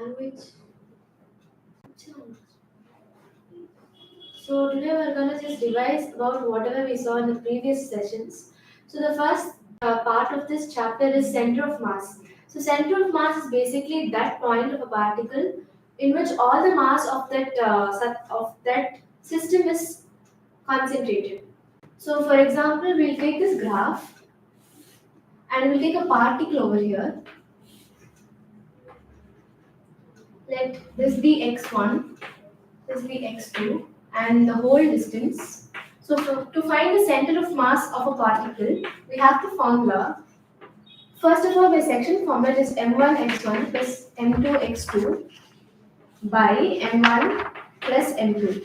language. So today we're gonna just revise about whatever we saw in the previous sessions. So the first part of this chapter is center of mass. So center of mass is basically that point of a particle in which all the mass of that system is concentrated. So for example, we'll take this graph and we'll take a particle over here. Let this be x1, this be x2, and the whole distance. So to find the center of mass of a particle, we have the formula. First of all, by section formula is m1 x1 plus m2 x2 by m1 plus m2.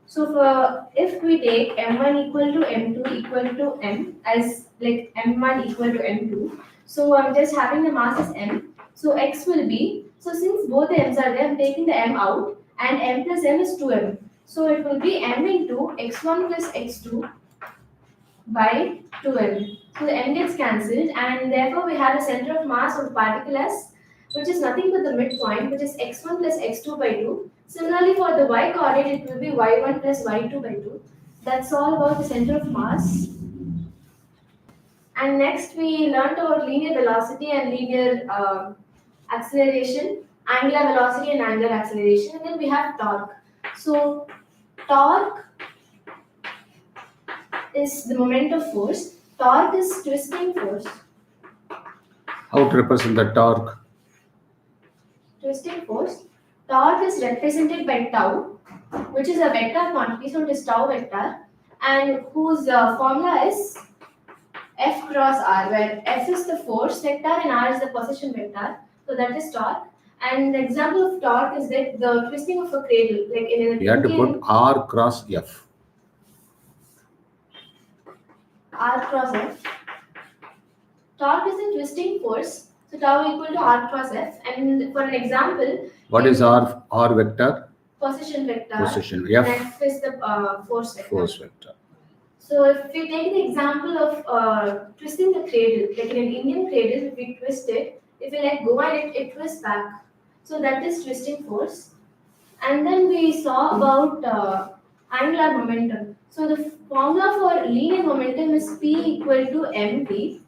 So if we take m1 equal to m2 equal to m as like m1 equal to m2, so I'm just having the mass as m. So x will be, so since both the m's are there, I'm taking the m out and m plus m is 2m. So it will be m into x1 plus x2 by 2m. So the m gets cancelled and therefore we have a center of mass of the particle as, which is nothing but the midpoint, which is x1 plus x2 by 2. Similarly for the y coordinate it will be y1 plus y2 by 2. That's all about the center of mass. And next we learned about linear velocity and linear acceleration, angular velocity and angular acceleration, and then we have torque. So torque is the moment of force. Torque is twisting force. How to represent the torque? Twisting force. Torque is represented by tau, which is a vector quantity, so it is tau vector, and whose formula is F cross R, where F is the force vector and R is the position vector. So that is torque. And the example of torque is that the twisting of a cradle, like in a You have to put R cross F. R cross F. Torque is the twisting force. So tau equal to R cross F. And for an example, What is R vector? Position vector. Position. F is the force vector. Force vector. So if we take the example of twisting the cradle, like in an Indian cradle, if we twist it, if we let go and it twists back. So that is twisting force. And then we saw about angular momentum. So the formula for linear momentum is P equal to mv.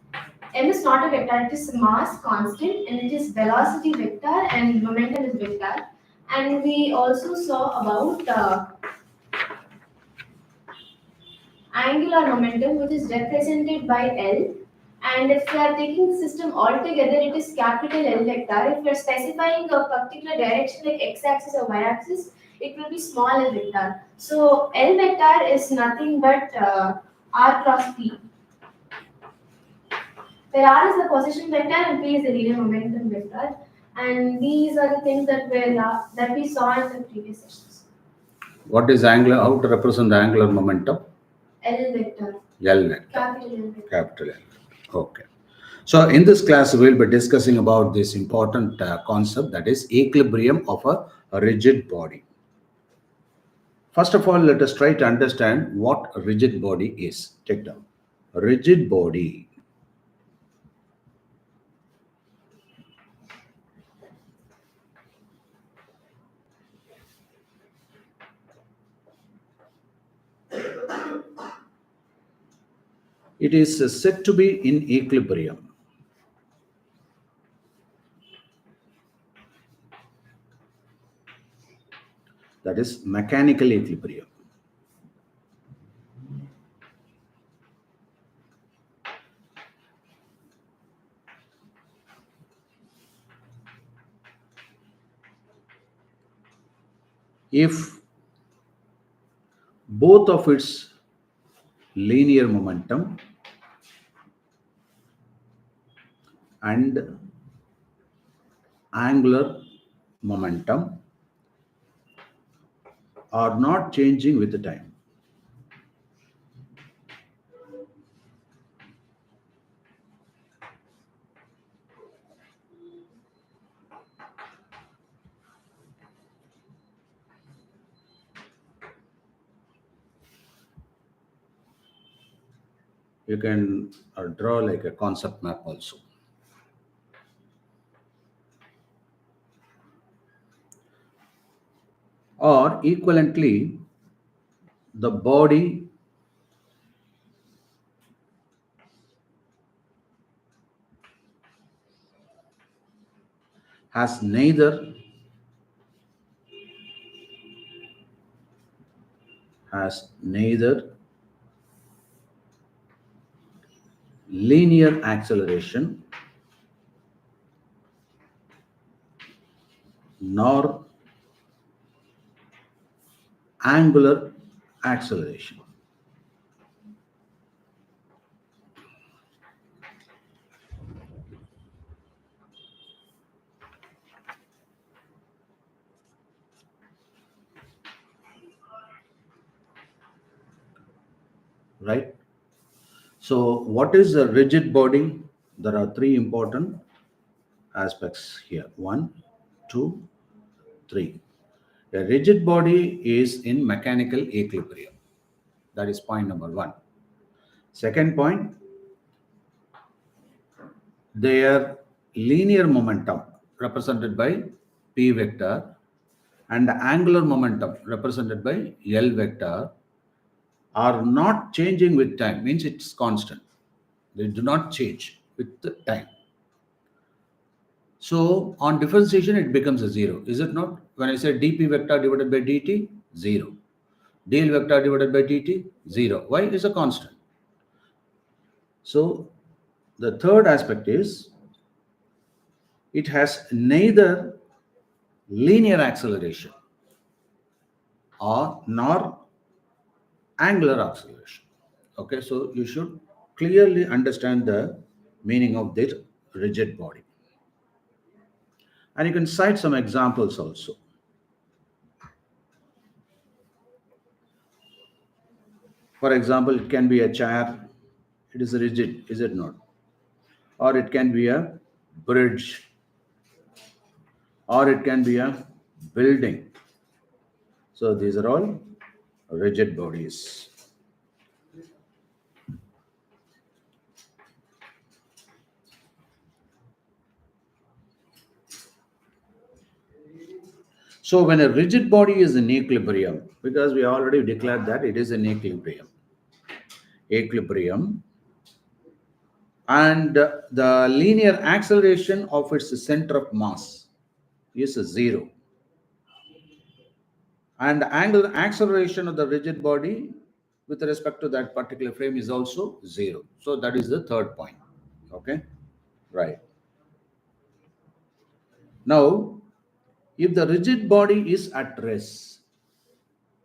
M is not a vector, it is mass constant and it is velocity vector and momentum is vector. And we also saw about angular momentum, which is represented by L. And if we are taking the system altogether, it is capital L vector. If we are specifying a particular direction like x-axis or y-axis, it will be small l vector. So L vector is nothing but r cross p, where r is the position vector and p is the linear momentum vector. And these are the things that we saw in the previous sessions. What is angular? How to represent the angular momentum? L vector. L vector. Capital L vector. Capital L. Okay. So in this class, we will be discussing about this important concept, that is equilibrium of a rigid body. First of all, let us try to understand what a rigid body is. Take down. A rigid body. It is said to be in equilibrium. That is mechanical equilibrium. If both of its linear momentum and angular momentum are not changing with the time. You can draw like a concept map also. Or equivalently, the body has neither linear acceleration nor angular acceleration. Right? So, what is a rigid body? There are three important aspects here. One, two, three. A rigid body is in mechanical equilibrium. That is point number one. Second point, their linear momentum represented by P vector and the angular momentum represented by L vector are not changing with time, means it's constant. They do not change with the time. So on differentiation, it becomes a zero, is it not? When I say dp vector divided by dt, zero. dl vector divided by dt, zero. Why? It is a constant. So the third aspect is it has neither linear acceleration or nor angular acceleration. Okay, so you should clearly understand the meaning of this rigid body. And you can cite some examples also. For example, it can be a chair, it is rigid, is it not? Or it can be a bridge, or it can be a building. So these are all rigid bodies. So when a rigid body is in equilibrium, because we already declared that it is in equilibrium, and the linear acceleration of its center of mass is zero, and the angular acceleration of the rigid body with respect to that particular frame is also zero. So that is the third point. Okay, right. Now, if the rigid body is at rest,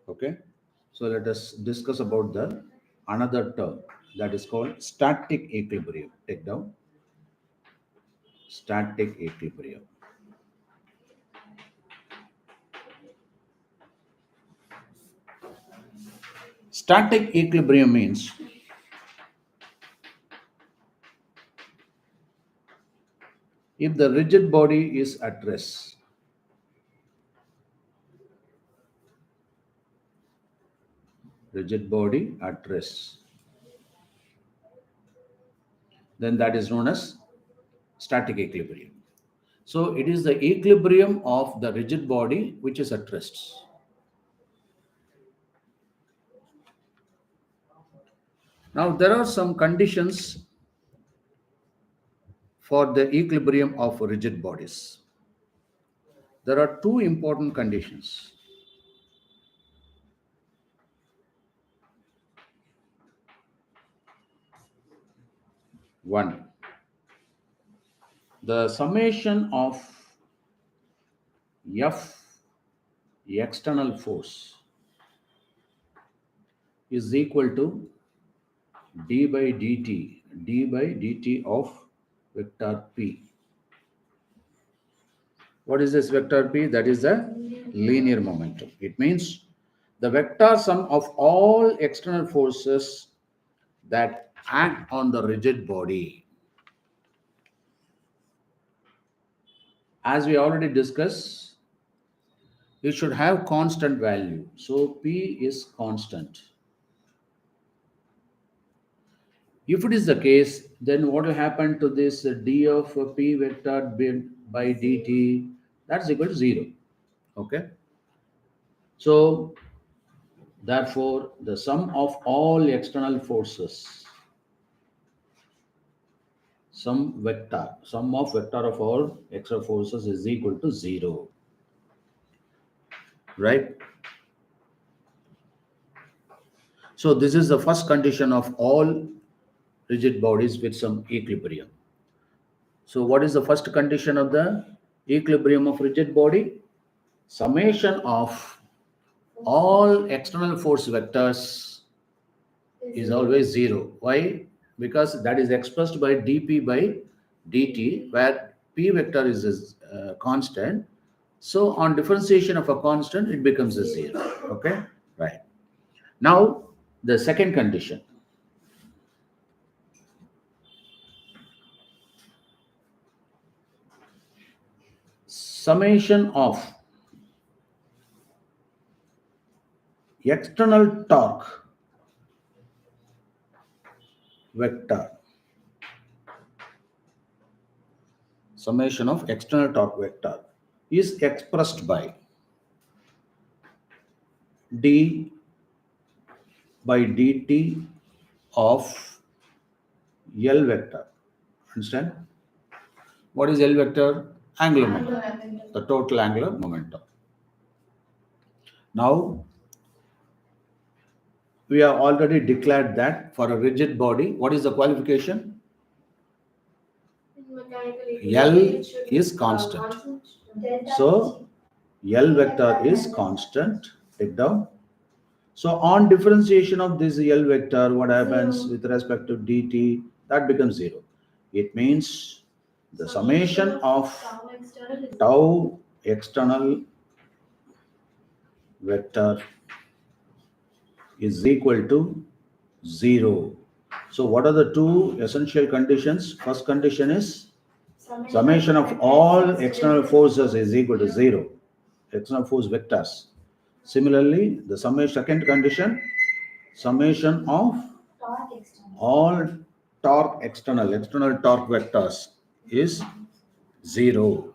okay, so let us discuss about the another term that is called static equilibrium. Take down static equilibrium. Static equilibrium means if the rigid body is at rest, rigid body at rest, then that is known as static equilibrium. So it is the equilibrium of the rigid body which is at rest. Now there are some conditions for the equilibrium of rigid bodies. There are two important conditions. One, the summation of F external force is equal to d by dt of vector P. What is this vector P? That is the linear momentum. It means the vector sum of all external forces that act on the rigid body. As we already discussed, you should have constant value. So P is constant. If it is the case, then what will happen to this d of P vector by dt? That's equal to zero. Okay. So therefore, the sum of all external forces, sum of vector of all external forces is equal to 0. Right? So this is the first condition of all rigid bodies with some equilibrium. So what is the first condition of the equilibrium of rigid body? Summation of all external force vectors is always 0. Why? Because that is expressed by dp by dt, where p vector is a constant. So on differentiation of a constant, it becomes a 0. Okay, right. Now the second condition. Summation of external torque vector, summation of external torque vector is expressed by d by dt of L vector. Understand? What is L vector? Angular momentum, the total angular momentum. Now, we have already declared that for a rigid body, what is the qualification? L is constant. So, L vector is constant. Take down. So, on differentiation of this L vector, what happens with respect to dt? That becomes 0. It means the summation of tau external vector is equal to 0. So what are the two essential conditions? First condition is summation of all external forces is equal to 0. External force vectors. Similarly, the second condition, summation of all external torque vectors is 0.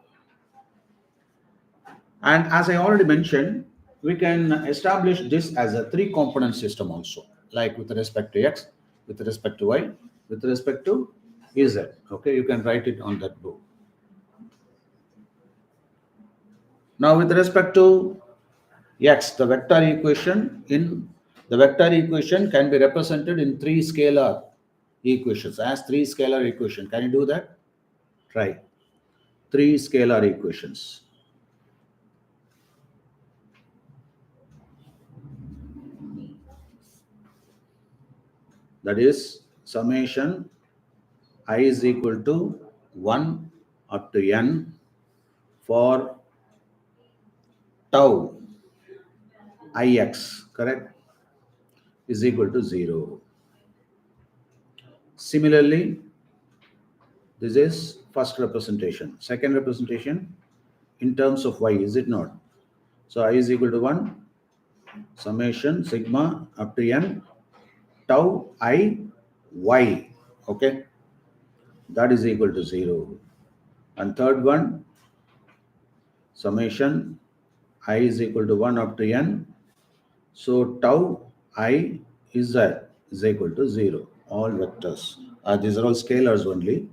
And as I already mentioned, we can establish this as a 3-component system also, like with respect to x, with respect to y, with respect to z. Okay, you can write it on that book. Now, with respect to x, the vector equation can be represented in 3 scalar equations, as 3 scalar equation. Can you do that? Try 3 scalar equations. That is summation I is equal to 1 up to n for tau ix, correct, is equal to 0. Similarly, this is first representation. Second representation in terms of y, is it not? So I is equal to 1 summation sigma up to n tau I y, okay, that is equal to 0. And third one, summation I is equal to 1 up to n, so tau I is equal to 0. All vectors. These are all scalars only.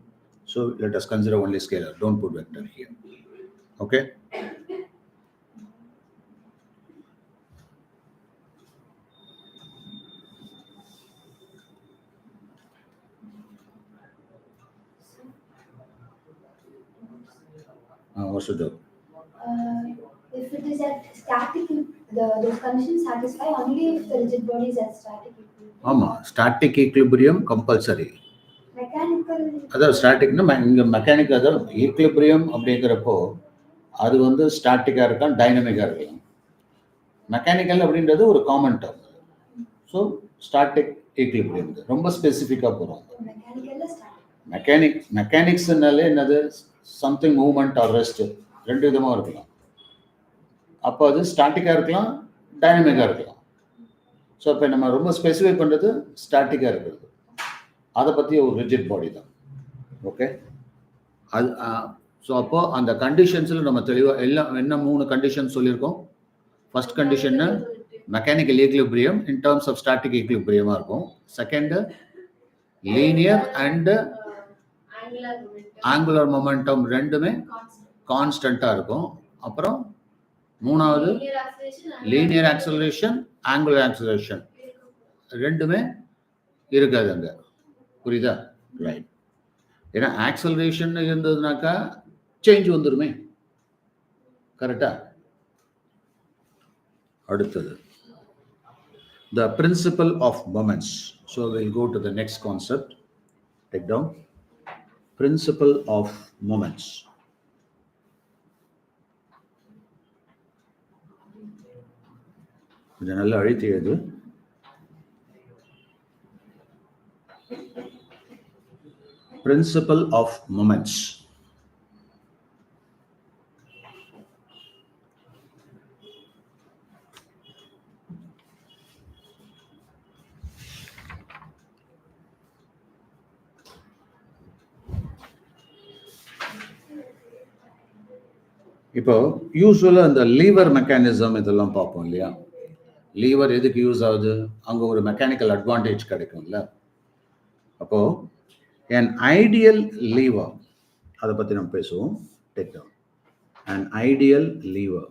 So let us consider only scalar. Don't put vector here. Okay. What should do? If it is at static, those conditions satisfy only if the rigid body is at static equilibrium. Static equilibrium compulsory. Mechanical. அதாவது ஸ்டாட்டிக்னா இங்கே mechanic, அதாவது equilibrium அப்படிங்கிறப்போ அது வந்து ஸ்டாட்டிக்காக இருக்கலாம், டைனமிக்காக இருக்கலாம். Mechanical அப்படின்றது ஒரு common term. So static equilibrium ரொம்ப ஸ்பெசிஃபிக்காக போகிறோம். மெக்கானிக்ஸ்னாலே என்னது, சம்திங் மூவ்மெண்ட் ஆர் ரெஸ்ட், 2 விதமாக இருக்கலாம். அப்போ அது ஸ்டாட்டிக்காக இருக்கலாம், டைனமிக்காக இருக்கலாம். ஸோ இப்போ நம்ம ரொம்ப ஸ்பெசிஃபை பண்ணுறது ஸ்டாட்டிக்காக இருக்கிறது. அதை பற்றி ஒரு ரிஜிட் பாடி தான். ஓகே, அது ஸோ அப்போ அந்த கண்டிஷன்ஸில் நம்ம தெளிவாக எல்லாம் என்ன 3 கண்டிஷன் சொல்லியிருக்கோம். First condition mechanical equilibrium in terms of static equilibrium இருக்கும். Second linear and angular momentum ரெண்டுமே கான்ஸ்டன்ட்டா இருக்கும். அப்புறம் மூணாவது linear acceleration angular acceleration ரெண்டுமே இருக்காது அங்க. புரியுதா? ரைட். ஏன்னா ஆக்சலரேஷன் இருந்ததுனாக்கா சேஞ்ச் வந்துருமே. கரெக்டா? அடுத்தது the principle of moments. So we'll go to the next concept. Take down principle of moments. கொஞ்சம் நல்லா அழுத்தி எழுது. Principle of moments. இப்போ யூஸ்வலா அந்த லீவர் மெக்கானிசம் இதெல்லாம் பார்ப்போம் இல்லையா? லீவர் எதுக்கு யூஸ் ஆகுது? அங்க ஒரு மெக்கானிக்கல் அட்வான்டேஜ் கிடைக்கும்ல. அப்போ an ideal lever அதை பத்தி நம்ம பேசுவோம். Take down an ideal lever.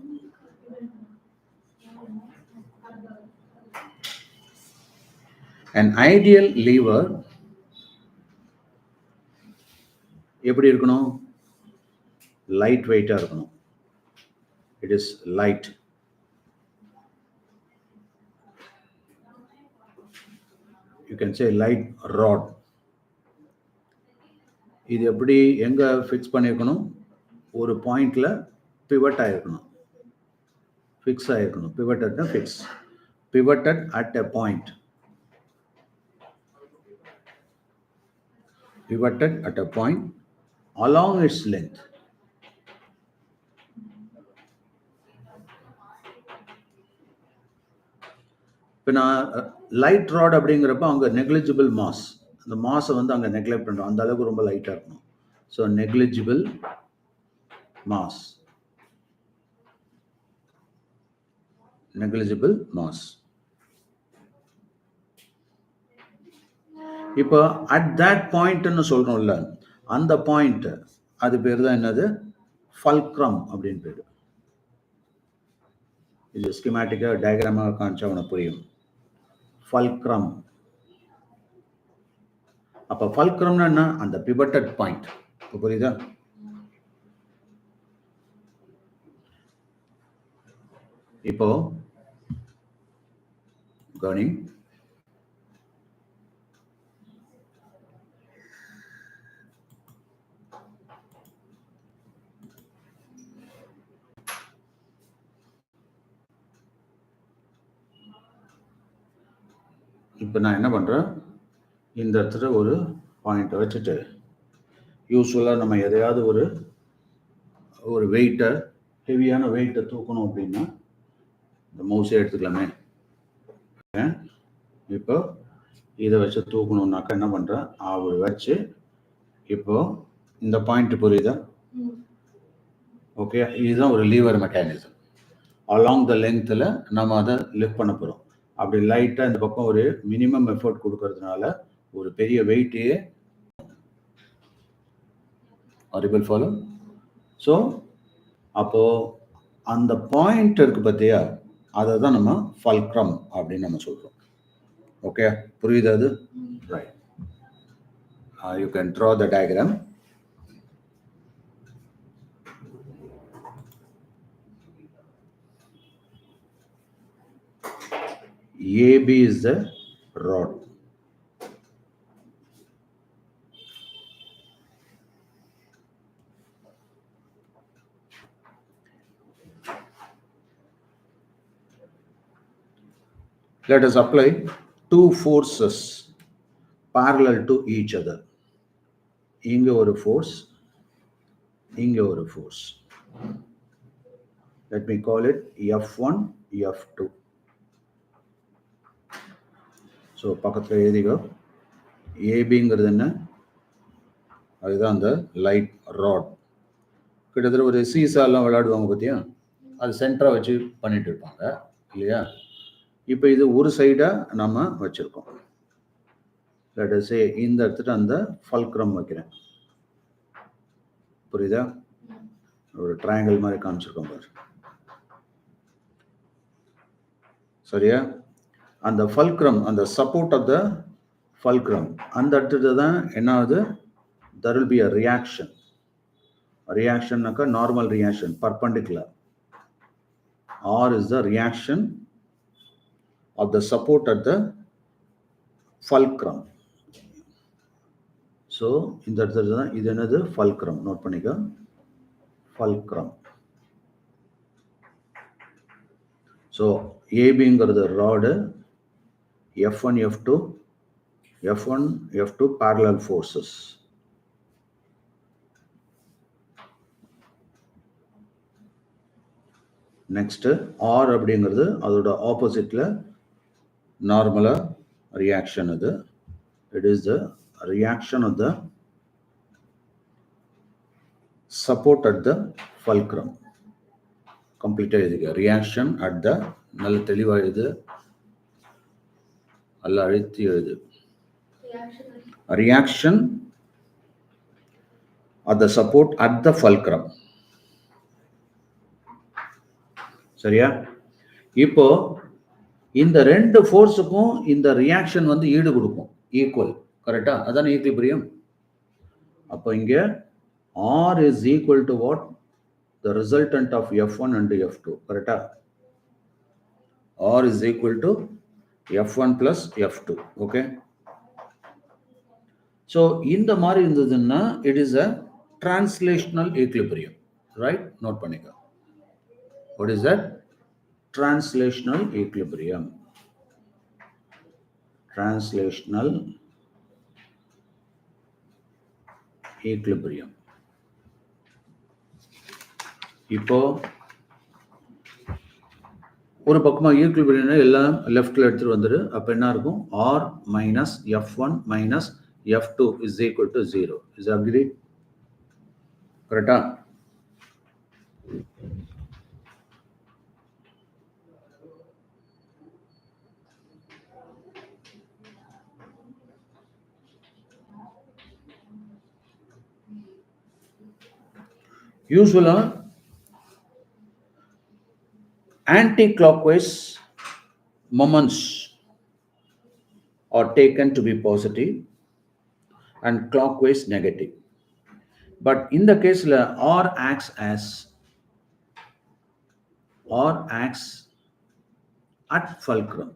An ideal lever எப்படி இருக்கணும்? லைட் வெயிட்டா இருக்கணும். It is light. You can say light rod. இது எப்படி எங்க ஃபிக்ஸ் பண்ணிருக்கணும்? ஒரு பாயிண்ட்ல பிவட் ஆயிருக்கணும். ஃபிக்ஸ் ஆயிருக்கணும். பிவட்டட்னா fix. Pivoted at a point. Pivoted at a point along its length. இப்போ நான் லைட் ராட் அப்படிங்கிறப்ப அங்கே நெக்லிஜிபிள் மாஸ், அந்த மாஸை வந்து அங்கே நெக்லெக்ட் பண்ணுறோம். அந்த அளவுக்கு ரொம்ப லைட்டாக இருக்கணும். So negligible mass, negligible mass. இப்போ அட் தட் பாயிண்ட்னு சொல்றோம்ல, அந்த பாயிண்ட் அது பேர் தான் என்னது? ஃபல்க்ரம் அப்படின்னு பேரு. இது ஸ்கிமேட்டிக்கா டயக்ராமாக காமிச்சா உனக்கு புரியும். ஃபல்க்ரம். அப்ப ஃபல்க்ரம்னா என்ன? அந்த பிவட்டட் பாயிண்ட். புரியுதா? இப்போ கவனி. இப்போ நான் என்ன பண்ணுறேன், இந்த இடத்துல ஒரு பாயிண்ட்டை வச்சுட்டு, யூஸ்வலாக நம்ம எதையாவது ஒரு வெயிட்டை, ஹெவியான வெயிட்டை தூக்கணும் அப்படின்னா இந்த மவுஸை எடுத்துக்கலாமே. இப்போ இதை வச்சு தூக்கணும்னாக்கா என்ன பண்ணுறேன், அவர் வச்சு இப்போ இந்த பாயிண்ட் புரியுதா? ஓகே, இதுதான் ஒரு லீவர் மெக்கானிசம். அலாங் த லென்த்தில் நம்ம அதை லிஃப்ட் பண்ண போகிறோம். அப்படி லைட்டாக இந்த பக்கம் ஒரு மினிமம் எஃபர்ட் கொடுக்கறதுனால ஒரு பெரிய வெயிட்டையே ஆடிபிள் ஃபாலோ. ஸோ அப்போ அந்த பாயிண்ட் இருக்கு பார்த்தியா, அதை தான் நம்ம ஃபல்க்ரம் அப்படின்னு நம்ம சொல்றோம். ஓகே, புரியுது அது? Right. You can draw the diagram. AB is the rod. Let us apply two forces parallel to each other. இங்க ஒரு force, இங்க ஒரு force. Let me call it F1, F2. So பக்கத்தில் எழுதிக்கோ. ஏபிங்கிறது என்ன? அதுதான் அந்த லைட் ராட். கிட்டத்தட்ட ஒரு சீசாலாம் விளையாடுவாங்க பார்த்தியா, அது சென்டரா வச்சு பண்ணிட்டு இருப்பாங்க இல்லையா? இப்போ இது ஒரு சைடா நம்ம வச்சிருக்கோம். லெட் அஸ் சே இந்த இடத்துல அந்த ஃபல்க்ரம் வைக்கிறேன். புரியுதா? ஒரு ட்ரையாங்கிள் மாதிரி காமிச்சிருக்கோம் பாரு. சரியா? அந்த ஃபல்க்ரம், அந்த சப்போர்ட் ஆஃப் த ஃபல்க்ரம், அந்த இடத்துல தான் என்ன ஆகுது? there will be a reaction. Reaction naka normal reaction, perpendicular. R is the reaction of the support at the fulcrum. So இந்த இடத்துல தான் இது என்னது? fulcrum. நோட் பண்ணிக்க. fulcrum. So ABங்கிறது rod, F1 F2, F1 F2 parallel forces. Next R அப்படிங்கிறது அதோட ஆப்போசிட்ல நார்மலா ரியாக்ஷன். அது it is the reaction of the support at the fulcrum. கம்ப்ளீட்டா எழுதிக்க. ரியாக்ஷன் அட் த, நல்ல தெளிவா எழுது, நல்ல அழுத்தி எழுது. Reaction at the support at the fulcrum. சரியா? இப்போ இந்த ரெண்டு ஃபோர்ஸுக்கும் இந்த ரியாக்ஷன் வந்து ஈடு கொடுக்கும், ஈக்குவல். கரெக்டா? அதான் ஈக்லிபிரியம். அப்போ இங்க R is equal to what? The resultant of F1 and F2. கரெக்டா? R is equal to F1 plus F2. Okay? So இந்த மாதிரி இருந்ததுன்னா it is a translational equilibrium. Right? Note பண்ணிக்க. What is that? Translational equilibrium. Translational equilibrium. இப்போ ஒரு பக்கமா equilibrium எல்லாம் லெஃப்ட்ல எடுத்துட்டு வந்துரு. அப்ப என்ன இருக்கும்? R minus F1 minus F2 is equal to 0. Is that agreed? கரெக்டா? யூஸ்வலா anti-clockwise moments are taken to be positive and clockwise negative. But in the case R acts at fulcrum.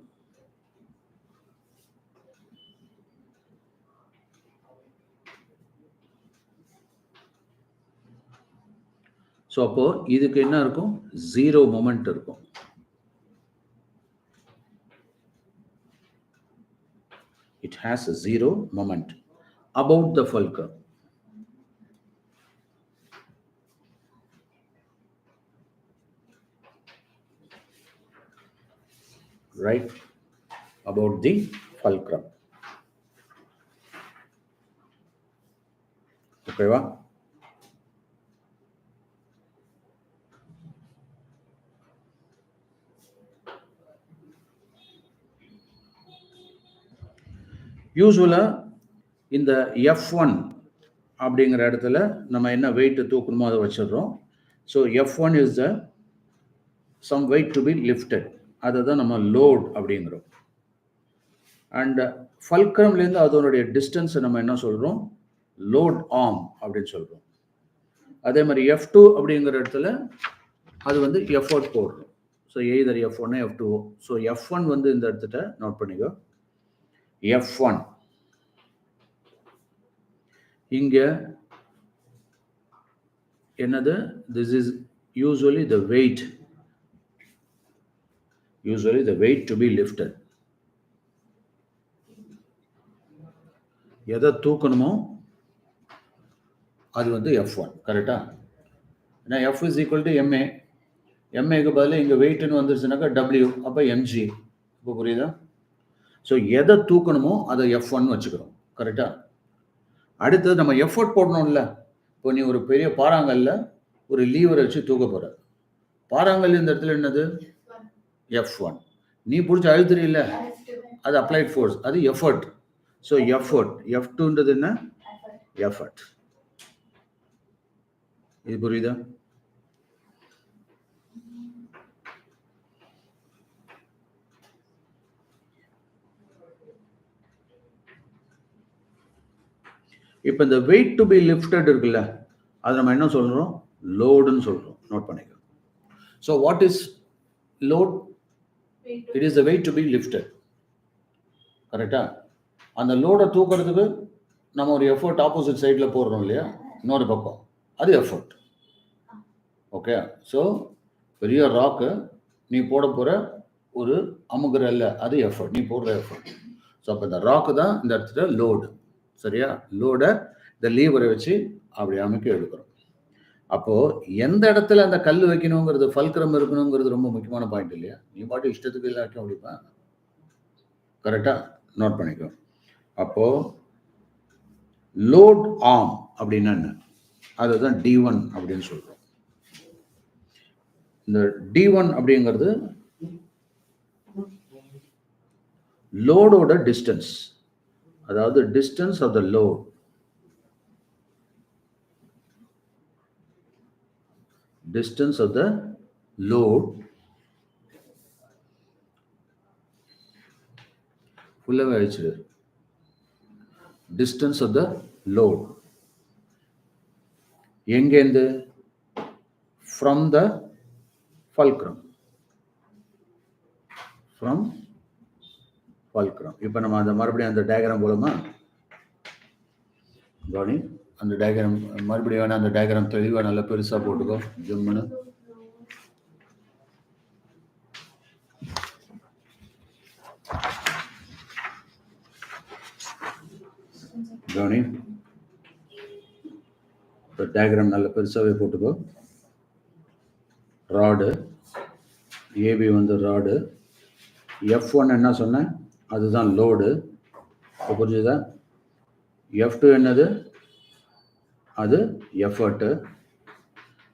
So அப்போ இதுக்கு என்ன இருக்கும்? ஜீரோ மொமெண்ட் இருக்கும். It has a zero moment about the fulcrum. Right? About the fulcrum. Okay, va? யூஸ்வலா இந்த F1 அப்படிங்கிற இடத்துல நம்ம என்ன வெயிட் தூக்கணுமோ அதை வச்சிடுறோம். So F1 is the sum weight to be lifted. அதை தான் நம்ம லோட் அப்படிங்கிறோம். அண்ட் ஃபல்க்ரம்லேருந்து அதனுடைய டிஸ்டன்ஸை நம்ம என்ன சொல்கிறோம்? லோட் ஆர்ம் அப்படின்னு சொல்கிறோம். அதே மாதிரி F2 அப்படிங்கிற இடத்துல அது வந்து எஃபோர்ட் போடுறோம். So either F1 F2. So F1 வந்து இந்த இடத்துல நோட் பண்ணிக்கோ. F1 இங்க என்னது? This is usually the weight to be lifted. எதை தூக்கணுமோ அது வந்து F1. கரெக்டா? ஏன்னா F is equal to MA. MAக்கு பதில் இங்க வெயிட்னு வந்துருச்சுனாக்கா W, அப்போ mg. இப்போ புரியுதா? ஸோ எதை தூக்கணுமோ அதை F1 வச்சுக்கிறோம். கரெக்டா? அடுத்தது நம்ம எஃபோர்ட் போடணும்ல. இப்போ நீ ஒரு பெரிய பாறாங்கல்ல ஒரு லீவரை வச்சு தூக்க போற. பாறாங்கல் இந்த இடத்துல என்னது? F1. நீ பிடிச்ச அழுத்துறீ இல்ல, அது அப்ளைட் ஃபோர்ஸ், அது எஃபர்ட். ஸோ எஃபர்ட், F2ன்றது என்ன? எஃபர்ட். இது புரியுதா? இப்போ இந்த வெயிட் டு பி லிஃப்டட் இருக்குல்ல, அது நம்ம என்ன சொல்றோம்? லோடுன்னு சொல்றோம். நோட் பண்ணிக்கோ. So what is load? It is the weight to be lifted. கரெக்டா? அந்த லோடை தூக்குறதுக்கு நம்ம ஒரு எஃபர்ட் ஆப்போசிட் சைடில் போடுறோம் இல்லையா, இன்னொரு பக்கம், அது எஃபர்ட். ஓகே. ஸோ பெரிய ராக்கு நீ போட போகிற ஒரு அமுகுறல்ல, அது எஃபர்ட், நீ போடுற எஃபர்ட். ஸோ அப்போ இந்த ராக்கு தான் இந்த இடத்துல லோடு. சரியா? லோடை இந்த லீவரை வச்சு அப்படி அமைக்க எடுக்கிறோம். அப்போது எந்த இடத்துல அந்த கல் வைக்கணுங்கிறது, ஃபல்க்ரம் இருக்கணுங்கிறது ரொம்ப முக்கியமான பாயிண்ட் இல்லையா? நீ பாட்டு இஷ்டத்துக்கு இல்லாட்டும் அப்படிப்பா. கரெக்டாக நோட் பண்ணிக்கோ. அப்போது லோட் ஆர்ம் அப்படின்னா என்ன? அதுதான் D1 அப்படின்னு சொல்கிறோம். இந்த D1 அப்படிங்கிறது லோடோட டிஸ்டன்ஸ், அதாவது distance of the load. Distance of the load full-ஆவே ஆயிடுச்சு. Distance of the load எங்கேருந்து? From the fulcrum. From fulcrum. இப்போ நம்ம அந்த மறுபடியும் அந்த டயக்ராம் போலமா கவனி. அந்த டயக்ராம் மறுபடியும் வேணா, அந்த டயக்ராம் தெளிவாக நல்லா பெருசாக போட்டுக்கோ, ஜம்முன்னு. கவனி, இப்போ டயக்ராம் நல்லா பெருசாகவே போட்டுக்கோ. ராடு ஏபி வந்து ராடு, F1 என்ன சொன்னேன்? அதுதான் லோடு. இப்போ புரிஞ்சுதா? F2 என்னது? அது எஃபர்ட்.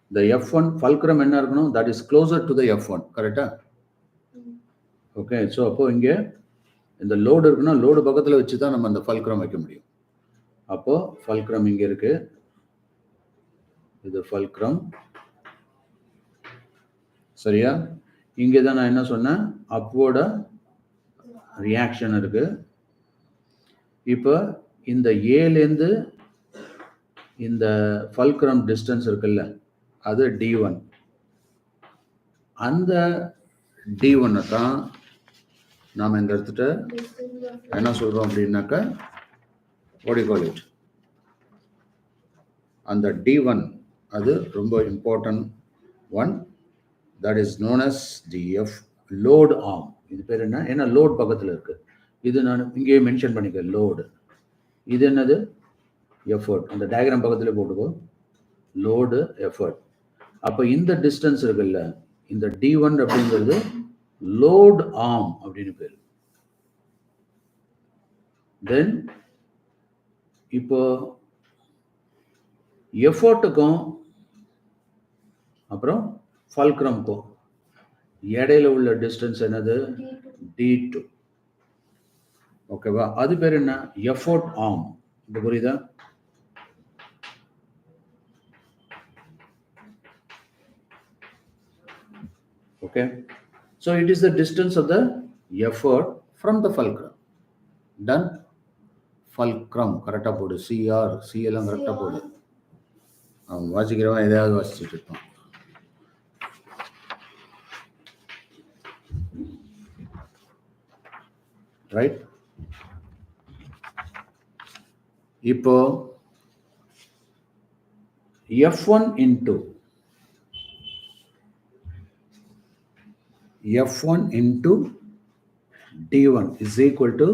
இந்த F1 ஃபல்க்ரம் என்ன இருக்கணும்? That is closer to the F1. கரெக்டா? ஓகே. ஸோ அப்போ இங்கே இந்த லோடு இருக்குன்னா, லோடு பக்கத்தில் வச்சு தான் நம்ம அந்த ஃபல்க்ரம் வைக்க முடியும். அப்போ ஃபல்க்ரம் இங்கே இருக்கு, இது ஃபல்க்ரம். சரியா? இங்கே தான் நான் என்ன சொன்னேன்? அப்வோர்ட ரியாக்ஷன் இருக்கு. இப்போ இந்த ஏலேருந்து இந்த ஃபல்க்ரம் டிஸ்டன்ஸ் இருக்குல்ல, அது D1. அந்த D1 தான் நாம் இந்த இடத்துல என்ன சொல்கிறோம் அப்படின்னாக்கா, what do you call it? அந்த D1 அது ரொம்ப important one. That is known as the load arm. இது பேர் என்ன? ஏன்னா லோட் பக்கத்தில் இருக்கு. இது நான் இங்கேயே மென்ஷன் பண்ணிக்க, லோடு. இது என்னது? எஃபர்ட். அந்த டயக்ராம் பக்கத்தில் போட்டுக்கோ, லோடு எஃபர்ட். அப்போ இந்த டிஸ்டன்ஸ் இருக்குல்ல, இந்த D1 அப்படிங்கிறது லோட் ஆர்ம் அப்படின்னு பேர். தென் இப்போ எஃபர்ட்டுக்கும் அப்புறம் ஃபல்க்ரம்க்கும் இடையில உள்ள டிஸ்டன்ஸ் என்னது? D2. ஓகேவா? அது பேர் என்ன? Effort arm. இப்போ புரியுதா? Okay, so it is the distance of the effort from the fulcrum. Done? Fulcrum கரெக்டாக போடு. CR C எல்லாம் கரெக்டாக போடு. அவன் வாசிக்கிறவன் எதையாவது வாசிச்சுட்டு இருப்பான். ரைட்? இப்போ F1 into D1 is equal to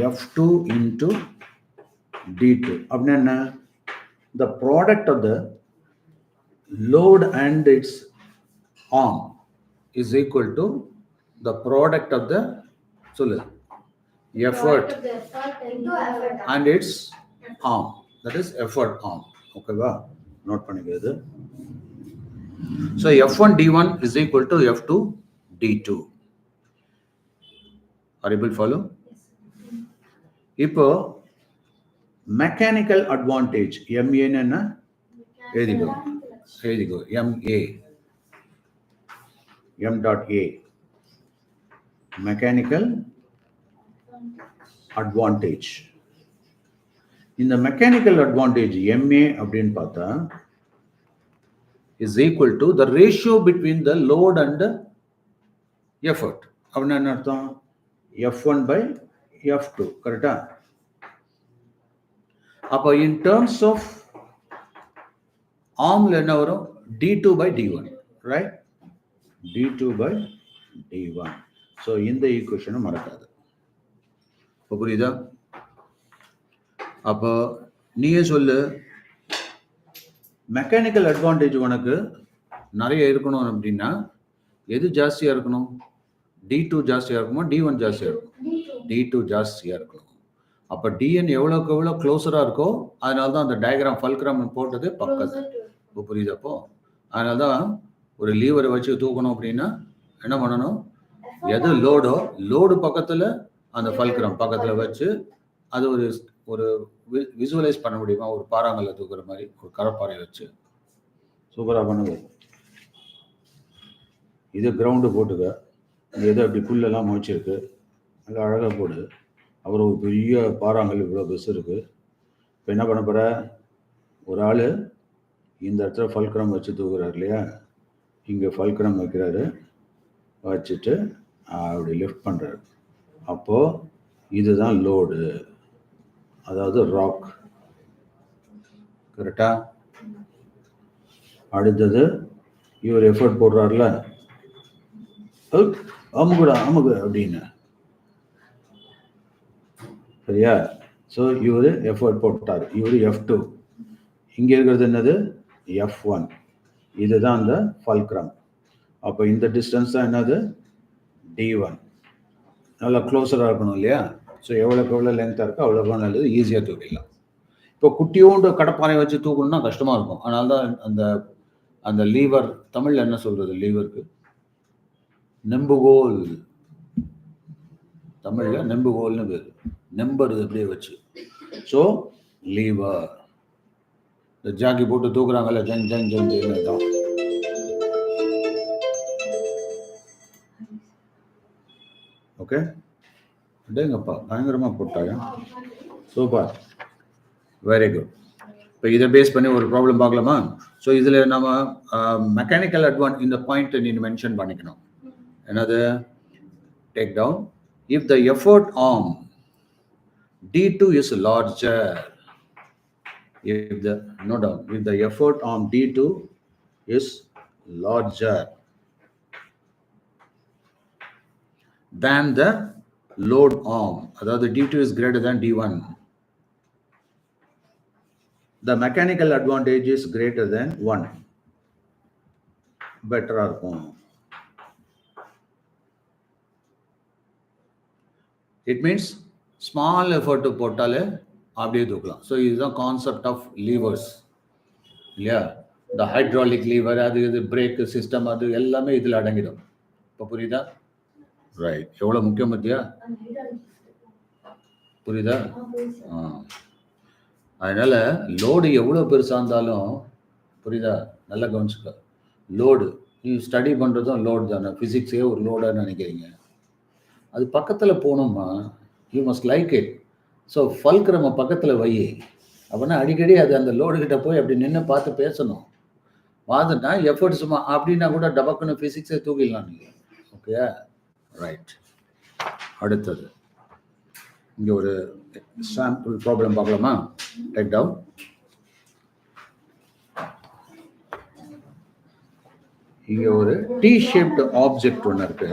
F2 into D2. அப்படின்னா என்ன? The product of the load and its arm is equal to the product of the effort and its arm. That is effort arm. ஓகேவா? Note பண்ணிக்கிறது. So F1 D1 is equal to F2 D2. Are you able to follow? இப்போ mechanical advantage எம்ஏன்னு என்ன எழுதிக்கோ M A M dot A mechanical advantage. இந்த mechanical advantage M A அப்படின்னு பார்த்தா is equal to the ratio between the load and effort. அப்படின்னா என்ன அர்த்தம்? F1 by F2, கரெக்டா? அப்போ இன் டேர்ம்ஸ் ஆஃப் ஆர்ம்ல என்ன வரும்? D2 by D1, right? D2 by D1. So இந்த ஈக்குவேஷனை மறக்காது. இப்போ புரியுதா? அப்போ நீயே சொல்லு, மெக்கானிக்கல் அட்வான்டேஜ் உனக்கு நிறைய இருக்கணும் அப்படின்னா எது ஜாஸ்தியாக இருக்கணும்? D2 ஜாஸ்தியாக இருக்குமா D1 ஜாஸ்தியாக இருக்கும்? D2 ஜாஸ்தியாக இருக்கணும். அப்போ டிஎன் எவ்வளோக்கு எவ்வளோ க்ளோஸராக இருக்கோ அதனால தான் அந்த டயக்ராம் ஃபல்க்ராம் போட்டது பக்கத்து. இப்போ புரியுதப்போ? அதனால தான் ஒரு லீவரை வச்சு தூக்கணும் அப்படின்னா என்ன பண்ணணும்? எது லோடு பக்கத்தில் அந்த ஃபல்க்ராம் பக்கத்தில் வச்சு அது ஒரு விசுவலைஸ் பண்ண முடியுமா? ஒரு பாறாங்கல்ல தூக்குற மாதிரி ஒரு கடப்பாறை வச்சு சூப்பராக பண்ணுது. இது கிரவுண்டு போட்டுக்க, எது அப்படி புல்லெல்லாம் முளைச்சிருக்கு, நல்லா அழகாக போடு. அப்புறம் ஒரு பெரிய பாறாங்கல் இவ்வளோ பெருசு இருக்குது. இப்போ என்ன பண்ண போகிற? ஒரு ஆள் இந்த இடத்துல ஃபல்க்ரம் வச்சு தூக்குறாரு இல்லையா? இங்கே ஃபல்க்ரம் வைக்கிறாரு, வச்சுட்டு அப்படி லிஃப்ட் பண்ணுறாரு. அப்போது இதுதான் லோடு, அதாவது ராக், கரெக்டா? அடுத்தது இவர் எஃபர்ட் போடுறாருல, அமுகு அப்படின்னு, சரியா? ஸோ இவர் எஃபர்ட் போட்டார், இவர் F2. இங்கே இருக்கிறது என்னது? F1. இதுதான் அந்த ஃபல்க்ரம். அப்போ இந்த டிஸ்டன்ஸ் தான் என்னது? D1. நல்லா க்ளோஸராக இருக்கணும் இல்லையா? ஸோ எவ்வளோக்கு எவ்வளோ லென்த்தாக இருக்கோ அவ்வளோக்கு நல்லது, ஈஸியாக தூக்கிடலாம். இப்போ குட்டியோண்டு கடப்பாறை வச்சு தூக்கணும்னா கஷ்டமாக இருக்கும். அதனால தான் அந்த லீவர், தமிழில் என்ன சொல்கிறது லீவருக்கு? நெம்புகோல். தமிழில் நெம்புகோல்னு பேர். நம்பர் அப்படியே வச்சு. ஸோ லீவர் இந்த ஜாக்கி போட்டு தூக்குறாங்கல்ல, ஜங் ஜங் ஜங் தான். ஓகே, டேங்கப்பா பயங்கரமாக போட்டாயா? Super, very good. இப்போ இதை பேஸ் பண்ணி ஒரு ப்ராப்ளம் பார்க்கலாமா? ஸோ இதில் நம்ம மெக்கானிக்கல் இந்த பாயிண்ட் நீ மென்ஷன் பண்ணிக்கணும். என்னது? Take down, if the effort arm D2 is larger, if the effort on D2 is larger than the load arm, அதாவது D2 is greater than D1, the mechanical advantage is greater than 1. பெட்டரா இருக்கும். It means small effort போட்டாலே அப்படியே தூக்கலாம். So இதுதான் concept of levers இல்லையா? இந்த hydraulic lever, அது இது பிரேக் சிஸ்டம், அது எல்லாமே இதில் அடங்கிடும். இப்போ புரியுதா? ரைட். எவ்வளோ முக்கியம் பத்தியா? புரியுதா? அதனால் லோடு எவ்வளோ பெருசாக இருந்தாலும், புரியுதா? நல்லா கவனிச்சுக்க. லோடு நீ ஸ்டடி பண்ணுறதும் லோடு தானே. ஃபிசிக்ஸே ஒரு லோடாக நினைக்கிறீங்க. அது பக்கத்தில் போகணுமா? You must like it. So fulcrum பக்கத்தில் வை. அப்படின்னா அடிக்கடி அது அந்த லோடுகிட்ட போய் அப்படி நின்று பார்த்து பேசணும். வாதுன்னா எஃபர்ட் சும்மா அப்படின்னா கூட டபக்குன்னு ஃபிசிக்ஸே தூக்கிடலாம் நீங்கள். Okay, right. அடுத்தது இங்கே ஒரு சாம்பிள் ப்ராப்ளம் பார்க்கலாமா? Take down. இங்கே ஒரு டி ஷேப்டு ஆப்ஜெக்ட் ஒன்று இருக்கு.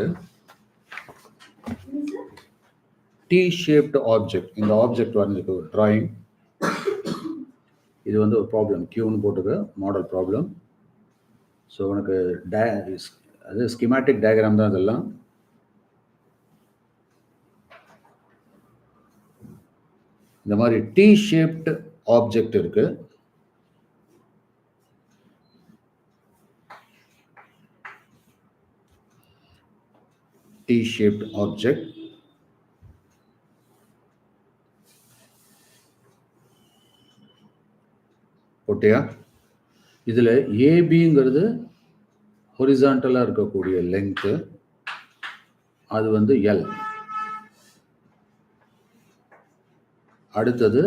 T-shaped object. இந்த ஆப்ஜெக்ட் வரைஞ்சிருக்கு ஒரு டிராயிங். இது வந்து ஒரு ப்ராப்ளம், கியூன்னு போட்டுக்க, மாடல் ப்ராப்ளம். ஸோ உனக்கு அது ஸ்கிமேட்டிக் டயக்ராம் தான் இதெல்லாம். இந்த மாதிரி T-shaped ஆப்ஜெக்ட் இருக்கு. T-shaped object. ஓகேயா? இதுல ஏபிங்கிறது ஹொரிசான்டலா இருக்கக்கூடிய லெங்த், அது வந்து எல். அடுத்தது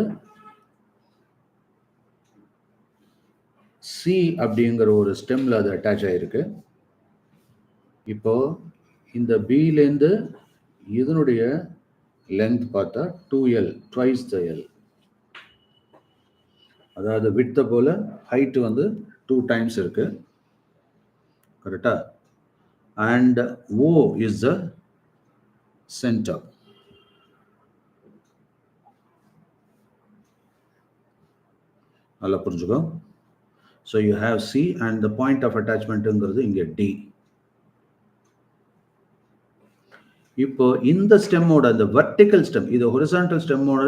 சி அப்படிங்கிற ஒரு ஸ்டெம்ல அது அட்டாச் ஆயிருக்கு. இப்போ இந்த பிலேருந்து இதனுடைய லெங்த் பார்த்தா 2L, twice the L. அதாவது விட்த் போல ஹைட் வந்து 2 டைம்ஸ் இருக்கு. கரெக்டா? And O is the centre. நல்லா புரிஞ்சுக்கோ. So you have C and the point of அட்டாச்மெண்ட்டுங்கிறது இங்கே D. இப்போ இந்த ஸ்டெம்மோட இந்த வெர்டிக்கல் ஸ்டெம், இது ஹொரிசான்டல் ஸ்டெம்மோட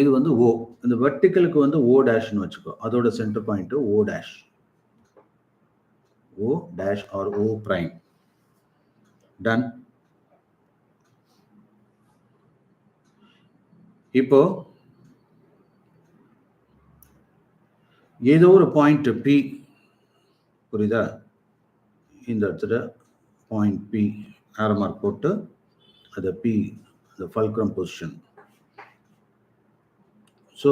இது வந்து O. இந்த வெர்டிக்கலுக்கு வந்து O டேஷ்னு வச்சுக்கோ. அதோட centre point O dash. O dash or O prime. Done. இப்போ ஏதோ ஒரு பாயிண்ட் P, புரியுதா? இந்த இடத்துல பாயிண்ட் P ஆரோ மார்க் போட்டு அது P, the fulcrum position. So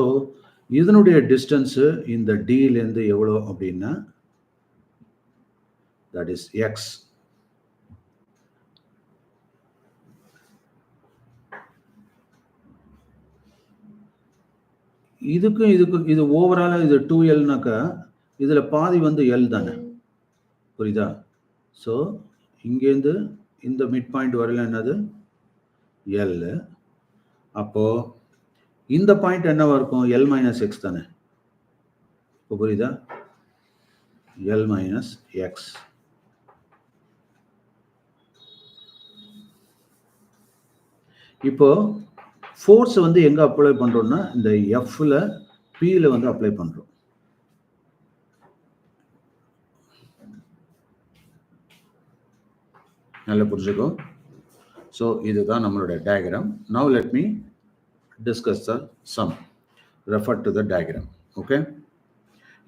இதனுடைய டிஸ்டன்ஸ் இந்த டிலேருந்து எவ்வளோ அப்படின்னா that is X. இதுக்கும் இது ஓவராலா இது 2Lனாக்கா இதுல பாதி வந்து L தானே, புரியுதா? ஸோ இங்கேருந்து இந்த மிட் பாயிண்ட் வரல என்னது L. அப்போ இந்த பாயிண்ட் என்னவா இருக்கும்? L minus X தானே. இப்போ புரியுதா? L minus X. இப்போ ஃபோர்ஸ் வந்து எங்க அப்ளை பண்றோம்னா இந்த Fல Pல வந்து அப்ளை பண்றோம். நல்லா புரிஞ்சுக்கோ. ஸோ இதுதான் நம்மளுடைய diagram. Now let me discuss the sum. Refer to the diagram. Okay.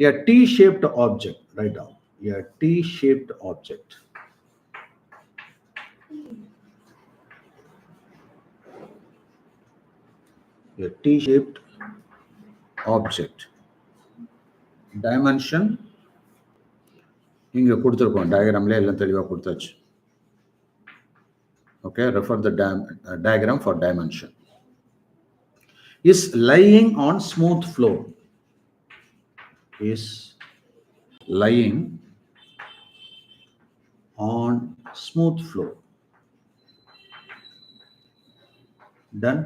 A T-shaped object. Write down. A T-shaped object. A T-shaped object. Dimension. இங்க கொடுத்திருக்கோம் டயக்ராம்ல எல்லாம் தெளிவா கொடுத்தாச்சு. Okay. Refer the diagram for dimension. Is lying on smooth floor. Is lying on smooth floor. Done?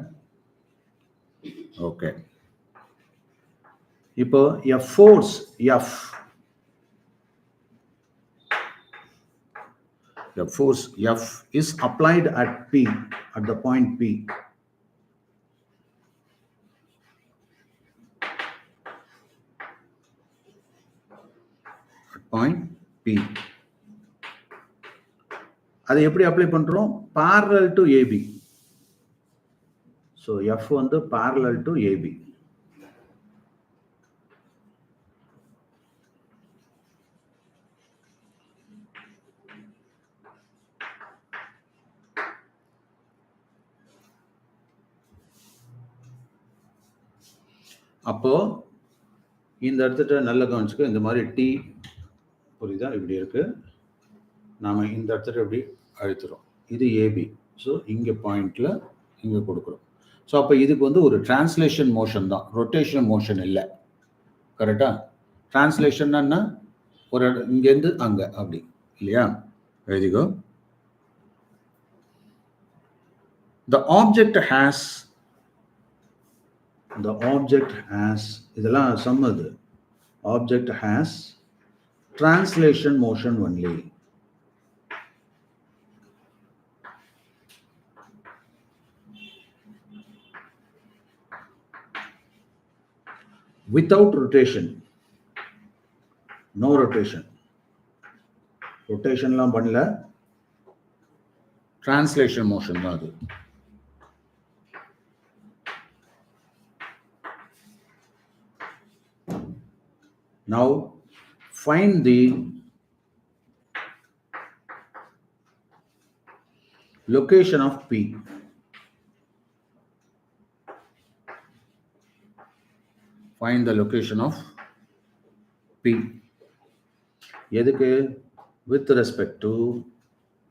Okay. இப்போ a force F. The force F is applied at P, at the point P. Point P. அதை எப்படி apply பண்றோம்? parallel to AB. So F வந்து parallel to AB. அப்போ இந்த இடத்துல நல்ல கவனிச்சுக்க. இந்த மாதிரி T, புரியுதா? இப்படி இருக்கு. நாம இந்த இடத்துல எப்படி அழுத்துறோம். இது AB. ஸோ இங்க பாயிண்ட்ல இங்க கொடுக்குறோம். ஸோ அப்போ இதுக்கு வந்து ஒரு டிரான்ஸ்லேஷன் மோஷன் தான், ரொட்டேஷன் மோஷன் இல்லை. கரெக்டா? டிரான்ஸ்லேஷன் என்ன? ஒரு இங்கேருந்து அங்க அப்படி இல்லையா? எழுதிக்கோ. The object has இதெல்லாம் சம்மது. Object has translation motion only. Without rotation. No rotation. Rotation லாம் பண்ணல. translation motion தான் அது. Now find the location of P. Find the location of P. எதுக்கு? With respect to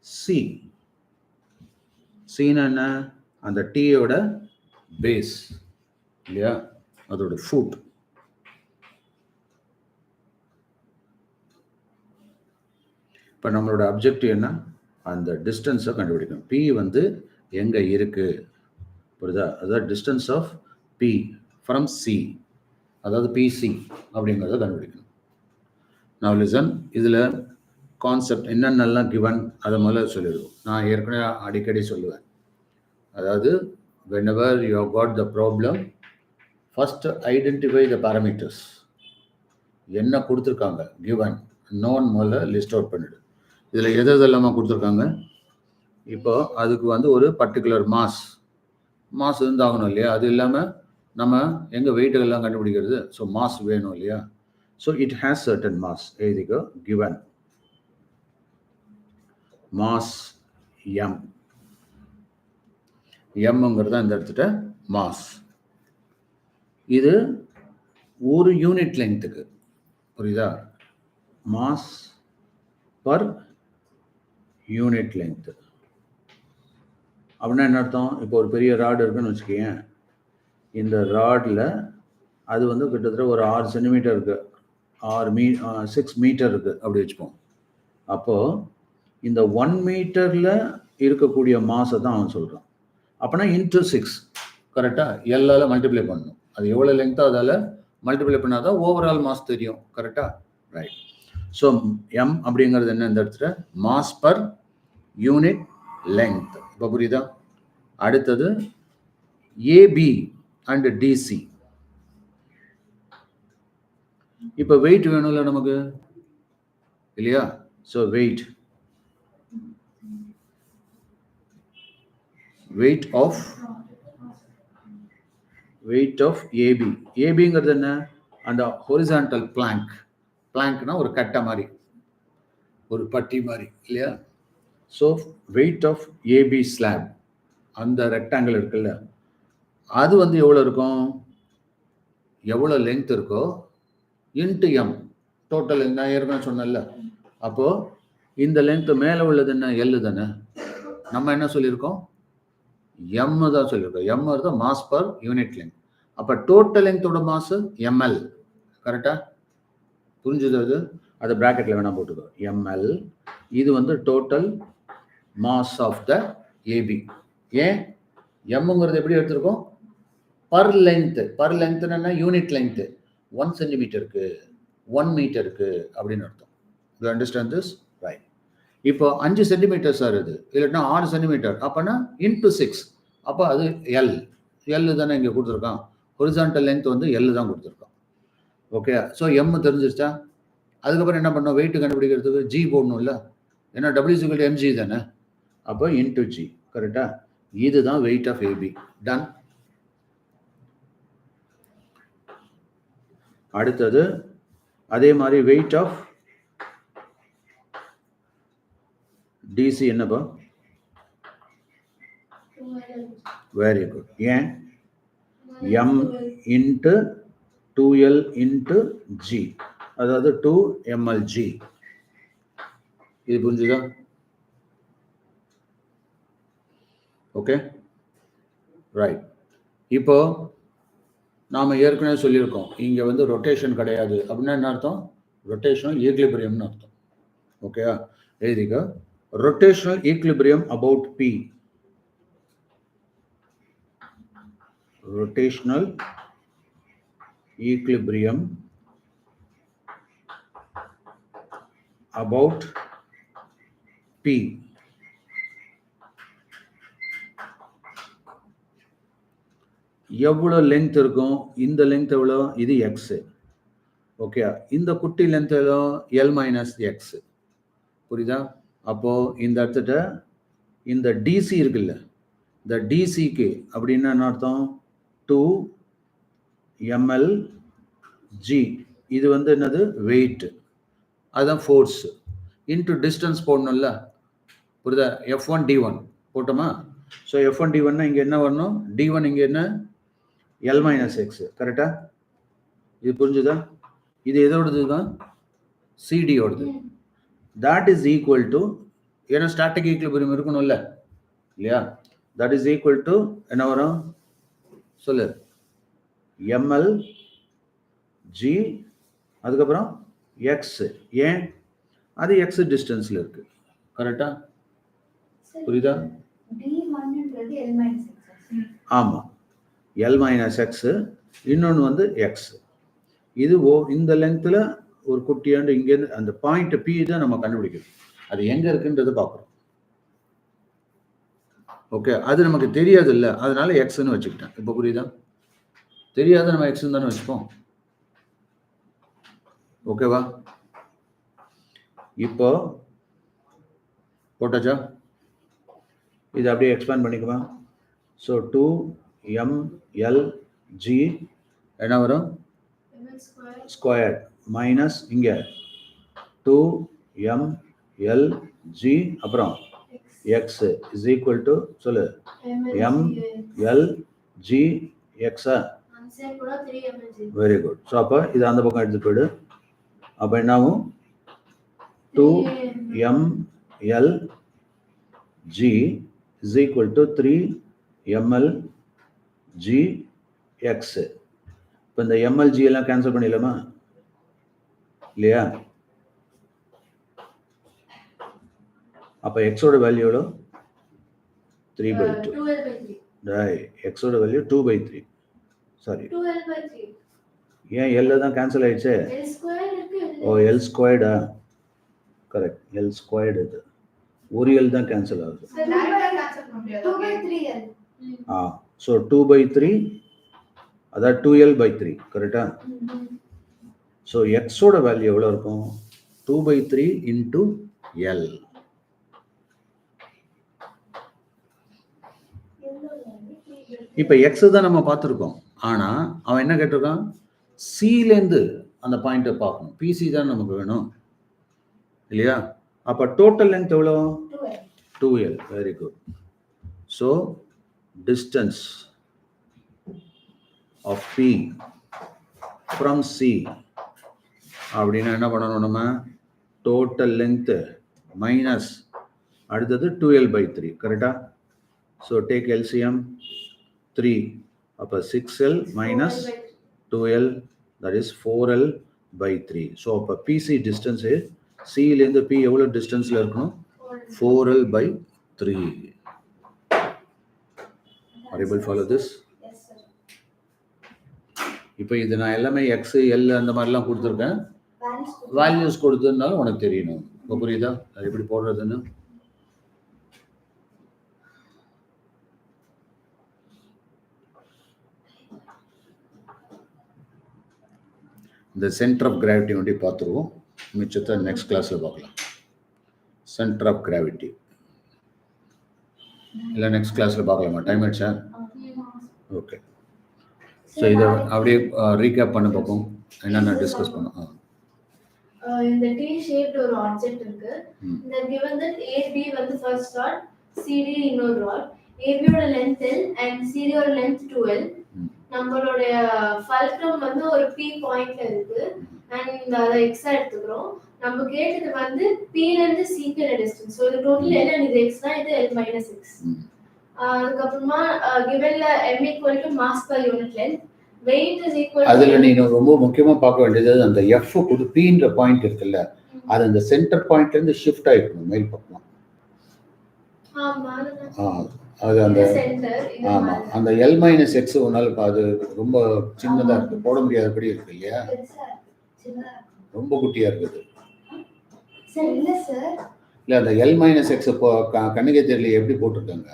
C. C என்ன? அந்த T யோட base இல்லையா, அதோட ஃபுட். இப்போ நம்மளோட அப்ஜெக்டிவ் என்ன? அந்த டிஸ்டன்ஸை கண்டுபிடிக்கணும். P வந்து எங்கே இருக்கு புரியுதா? அதாவது distance of P from C, அதாவது PC அப்படிங்கிறத கண்டுபிடிக்கணும். நான் லிசன், இதில் கான்செப்ட் என்னென்னலாம் கிவன் அதை முதல்ல சொல்லிடுவோம். நான் ஏற்கனவே அடிக்கடி சொல்லுவேன், அதாவது whenever you have got the problem, first identify the parameters. என்ன கொடுத்துருக்காங்க given known முதல்ல லிஸ்ட் அவுட் பண்ணிடு. இதில் எது எதெல்லாமா கொடுத்துருக்காங்க? இப்போ அதுக்கு வந்து ஒரு பர்டிகுலர் மாஸ் இருந்தாகணும் இல்லையா? அது இல்லாமல் நம்ம எங்கள் வெயிட்டுகள்லாம் கண்டுபிடிக்கிறது. ஸோ மாஸ் வேணும் இல்லையா? So it has certain mass. எழுதிக்கோ, given மாஸ் m. mங்கிறது இந்த இடத்துல மாஸ். இது ஒரு யூனிட் லெங்க்த்துக்கு, புரியுதா? மாஸ் பர் யூனிட் லெங்க்த் அப்படின்னா என்ன அர்த்தம்? இப்போ ஒரு பெரிய ராடு இருக்குன்னு வச்சுக்கேன். இந்த ராடில் அது வந்து கிட்டத்தட்ட ஒரு 6 சென்டிமீட்டர் இருக்கு, 6 மீட்டர் இருக்கு அப்படி வச்சுப்போம். அப்போது இந்த 1 மீட்டரில் இருக்கக்கூடிய மாஸை தான் அவன் சொல்கிறான். அப்போனா இன்ட்டு 6 கரெக்டாக எல்லால மல்டிப்ளை பண்ணணும். அது எவ்வளோ லெங்க்த்தோ அதால் மல்டிப்ளை பண்ணால் தான் ஓவரால் மாஸ் தெரியும். கரெக்டாக? ரைட். ஸோ m அப்படிங்கிறது என்ன இந்த இடத்துல? Mass per unit length. இப்போ புரியுதா? அடுத்தது ஏபி அண்ட் டிசி. இப்போ வெயிட் வேணும்ல நமக்கு இல்லையா? So weight of A B. ஏபிங்கிறது என்ன? அந்த ஹொரிசான்டல் பிளாங்க்னா ஒரு கட்டை மாதிரி, ஒரு பட்டி மாதிரி இல்லையா? So weight of AB slab, அந்த ரெக்டாங்கிள் இருக்குல்ல, அது வந்து எவ்வளோ இருக்கும்? எவ்வளோ லெங்க் இருக்கோ இன்ட்டு எம் டோட்டல். நான் ஏற்கனவே சொன்னேன்ல. அப்போது இந்த லெங்க் மேலே உள்ளது என்ன? எல்லு தானே. நம்ம என்ன சொல்லியிருக்கோம்? எம் தான் சொல்லியிருக்கோம். எம் தான் மாஸ் பர் யூனிட் லெங்க். அப்போ டோட்டல் லெங்க்த்தோட மாஸ் ml. கரெக்டாக புரிஞ்சுது? அது அதை ப்ராக்கெட்டில் வேணால் போட்டுக்கோ, ml. இது வந்து total mass of the AB. ஏன் எம்ங்கிறது எப்படி எடுத்திருக்கோம்? பர் லெங்க்த் என்ன? Unit length. 1 சென்டிமீட்டருக்கு 1 மீட்டருக்கு அப்படின்னு அர்த்தம். You understand this? ரைட். இப்போ 5 சென்டிமீட்டர் சார் இது, இல்லைன்னா 6 சென்டிமீட்டர், அப்போனா இன்ட்டு 6. அப்போ அது எல் தானே இங்கே கொடுத்துருக்கான். ஹொரிசான்டல் லெங்த் வந்து எல் தான் கொடுத்துருக்கான். ஓகே. ஸோ எம் தெரிஞ்சிருச்சா? அதுக்கப்புறம் என்ன பண்ணோம்? வெயிட் கண்டுபிடிக்கிறதுக்கு ஜி போடணும்ல. ஏன்னா W=mg தானே. அப்போ இன்ட்டு ஜி. கரெக்டா? இதுதான் வெயிட் ஆஃப் ஏபி. டன். அடுத்தது அதே மாதிரி வெயிட் ஆஃப் டிசி என்னப்பா? Very good. ஏன்? m into 2l into g, அதாவது 2mlg. இது புரிஞ்சுதா? Okay right. இப்போ நாம் ஏற்கனவே சொல்லியிருக்கோம், இங்கே வந்து ரொட்டேஷன் கிடையாது அப்படின்னா என்ன அர்த்தம்? ரொட்டேஷனல் ஈக்லிபிரியம்னு அர்த்தம். ஓகேயா? எழுதிக்க, rotational equilibrium about P. rotational equilibrium about P. எவ்வளோ லெங்த் இருக்கும்? இந்த லெங்த் எவ்வளோ? இது எக்ஸ். ஓகே. இந்த குட்டி லெங்த் எவ்வளோ? L - x. புரியுதா? அப்போ இந்த இடத்துல இந்த டிசி இருக்குல்ல, இந்த டிசிக்கு அப்படின்னா என்ன அர்த்தம்? 2 ml g. இது வந்து என்னது? வெயிட். அதுதான் ஃபோர்ஸ். இன்டு டிஸ்டன்ஸ் போடணும்ல, புரியுதா? F1 D1 போட்டோமா? ஸோ F1 D1 இங்கே என்ன வரணும்? D1 இங்கே என்ன? L minus X. கரெக்டா? இது புரிஞ்சுதா? இது எதோடது தான்? சிடியோடது. that is equal to, ஏன்னா ஸ்டாட்டிக் ஈக்குலிபிரியம் இருக்கணும்ல இல்லையா? that is equal to என்ன வரும் சொல்லு? ml g அதுக்கப்புறம் x. ஏன்? அது x டிஸ்டன்ஸ்ல இருக்கு. கரெக்டா? புரியுதா? D1ன்றது L minus X. ஆமா, L minus x. இன்னொன்று வந்து x. இது இந்த லென்த்ல ஒரு குட்டியாண்டு இங்கே அந்த பாயிண்ட் P தான் நம்ம கண்டுபிடிக்கணும். அது எங்க இருக்குன்றது பார்க்குறோம். ஓகே, அது நமக்கு தெரியாது இல்லை, அதனால எக்ஸ்ன்னு வச்சுக்கிட்டேன். இப்போ புரியுதா? தெரியாத நம்ம எக்ஸ்ன்னு தானே வச்சுப்போம். ஓகேவா? இப்போ போட்டாச்சா? இது அப்படியே எக்ஸ்பேண்ட் பண்ணிக்குமா? ஸோ 2ml g என்ன வரும்? ஸ்கொயர் மைனஸ் இங்கே 2ml g அப்புறம் x is equal to சொல்லு ml g x. Very good. So அப்போ இது அந்த பக்கம் எடுத்து போயிடு. அப்போ என்ன ஆகும்? 2ml g is equal to 3ml g x. இப்போ இந்த ml g எல்லாம் கேன்சல் பண்ணிடலாமா இல்லையா? அப்போ எக்ஸோட வேல்யூ எவ்வளோ? 3/2. எக்ஸோட வேல்யூ 2/3. சாரி, ஏன் எல்ல தான் கேன்சல் ஆயிடுச்சு? ஓ, எல் ஸ்கொயர்டா? Correct, L squared. இது ஒரு எல் தான் கேன்சல் ஆகுது. ஸோ 2/3, அதான் 2l/3. கரெக்டா? ஸோ எக்ஸோட வேல்யூ எவ்வளோ இருக்கும்? 2/3 இன்டூ எல். இப்போ எக்ஸ் தான் நம்ம பார்த்துருக்கோம். ஆனால் அவன் என்ன கேட்டிருக்கான்? சிலேருந்து அந்த பாயிண்ட்டை பார்க்கணும். பிசி தான் நமக்கு வேணும் இல்லையா? அப்போ டோட்டல் லென்த் எவ்வளோ? 2l. Very good. So distance of P from C அப்படின்னா என்ன பண்ணணும் நம்ம? டோட்டல் லென்த்து மைனஸ் அடுத்தது 2l/3. கரெக்டா? So take LCM 3. அப்போ 6l minus 2l, that is 4l/3. So அப்போ பிசி டிஸ்டன்ஸ் சிலேருந்து பி எவ்வளோ டிஸ்டன்ஸில் இருக்கணும்? 4l/3. Are you able to follow this? இப்போ இது நான் எல்லாமே எக்ஸ் எல் அந்த மாதிரிலாம் கொடுத்துருக்கேன். வேல்யூஸ் கொடுத்ததுனால உனக்கு தெரியணும். இப்போ புரியுதா அது எப்படி போடுறதுன்னு? இந்த சென்டர் ஆஃப் கிராவிட்டி ஒண்டி பார்த்துருவோம். மிச்சத்தை நெக்ஸ்ட் கிளாஸில் பார்க்கலாம். சென்டர் ஆஃப் கிராவிட்டி இல்லை நெக்ஸ்ட் கிளாஸில் பார்க்கலாமா? டைம் ஆயிடுச்சா? ஓகே. ஸோ இதை அப்படியே ரீகேப் பண்ண பார்ப்போம். என்னென்ன டிஸ்கஸ் பண்ணோம்? இந்த டி ஷேப்ட் ஒரு ஆப்ஜெக்ட் இருக்கு. இந்த given that AB வந்து ஃபர்ஸ்ட் ராட், CD இன்னொரு ராட். AB ஓட லெந்த் L and CD ஓட லெந்த் 2L. நம்மளோட ஃபல்க்ரம் வந்து ஒரு P பாயிண்ட்ல இருக்கு and அத x எடுத்துக்கிறோம். நம்ம கேட்டது வந்து P ல இருந்து C க்கு டிஸ்டன்ஸ். சோ இது டோட்டல் L and இது x தான், இது L minus x. அதுக்கு அப்புறமா givenல m equal to mass per unit length, weight is equal to அதுல நீங்க ரொம்ப முக்கியமா பார்க்க வேண்டியது அந்த f குடு P ன்ற பாயிண்ட் இருக்குல்ல, அது அந்த சென்டர் பாயிண்ட்ல இருந்து ஷிஃப்ட் ஆயிடும் மேல் பக்கம். அது அந்த சென்டர். ஆமா, அந்த L minus x ஒன்னால அது ரொம்ப சின்னதா இருக்கு, போட முடியாதபடி இருக்கு இல்லையா? ரொம்ப குட்டியா இருக்குது. சார் இல்ல சார், இல்ல அந்த L minus x கண்ணுக்கே தெரியல எப்படி போட்டுருக்காங்க.